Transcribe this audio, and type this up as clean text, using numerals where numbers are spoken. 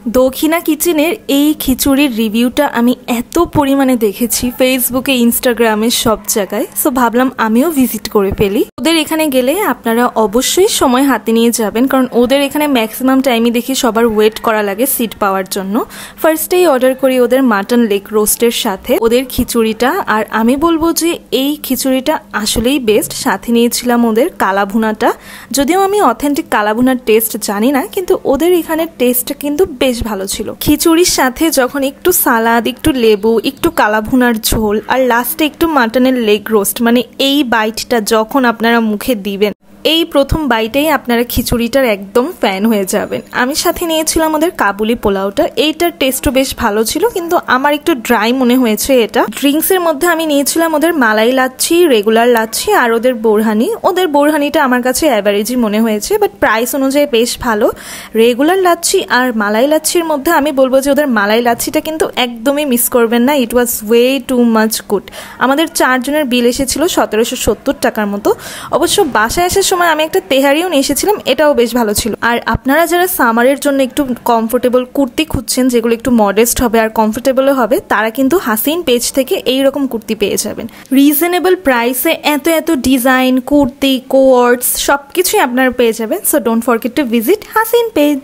দক্ষিণা কিচেনের এই খিচুড়ির রিভিউটা আমি এত পরিমাণে দেখেছি ফেসবুকে, ইনস্টাগ্রামে, সব জায়গায়। সো ভাবলাম আমিও ভিজিট করে ফেলি। ওদের এখানে গেলে আপনারা অবশ্যই সময় হাতে নিয়ে যাবেন, কারণ ওদের এখানে ম্যাক্সিমাম টাইমই দেখি সবার ওয়েট করা লাগে সিট পাওয়ার জন্য। ফার্স্টেই অর্ডার করি ওদের মাটন লেগ রোস্টের সাথে ওদের খিচুড়িটা, আর আমি বলবো যে এই খিচুড়িটা আসলেই বেস্ট। সাথে নিয়েছিলাম ওদের কালাভুনাটা, যদিও আমি অথেন্টিক কালাভুনার টেস্ট জানি না, কিন্তু ওদের এখানে টেস্টটা কিন্তু বেশ ভালো ছিল। খিচুড়ির সাথে যখন একটু সালাদ, একটু লেবু, একটু কালাভুনার ঝোল আর লাস্টে একটু মাটনের লেগ রোস্ট, মানে এই বাইটটা যখন আপনারা মুখে দিবেন, এই প্রথম বাইটেই আপনারা খিচুড়িটার একদম ফ্যান হয়ে যাবেন। আমি সাথে নিয়েছিলাম ওদের কাবুলি পোলাওটা। এইটার টেস্টও বেশ ভালো ছিল, কিন্তু আমার একটু ড্রাই মনে হয়েছে এটা। ড্রিঙ্কসের মধ্যে আমি নিয়েছিলাম ওদের মালাই লাচ্ছি, রেগুলার লাচ্ছি আর ওদের বোরহানি। ওদের বোরহানিটা আমার কাছে অ্যাভারেজই মনে হয়েছে, বাট প্রাইস অনুযায়ী বেশ ভালো। রেগুলার লাচ্ছি আর মালাই লাচ্ছির মধ্যে আমি বলবো যে ওদের মালাই লাচ্ছিটা কিন্তু একদমই মিস করবেন না। ইট ওয়াজ ওয়ে টু মাচ গুড। আমাদের 4 জনের বিল এসেছিল 1770 টাকার মতো। অবশ্য বাসায় আসার সময় আমি একটা তেহারিও নিয়ে এসেছিলাম, এটাও বেশ ভালো ছিল। আর আপনারা যারা সামারের জন্য একটু কমফোর্টেবল কুর্তি খুঁজছেন, যেগুলো একটু মডেস্ট হবে আর কমফোর্টেবলও হবে, তারা কিন্তু হাসিন পেজ থেকে এইরকম কুর্তি পেয়ে যাবেন রিজনেবল প্রাইসে। এত এত ডিজাইন, কুর্তি, কোয়ার্টস সবকিছুই আপনারা পেয়ে যাবেন। So don't forget to visit Hasin page.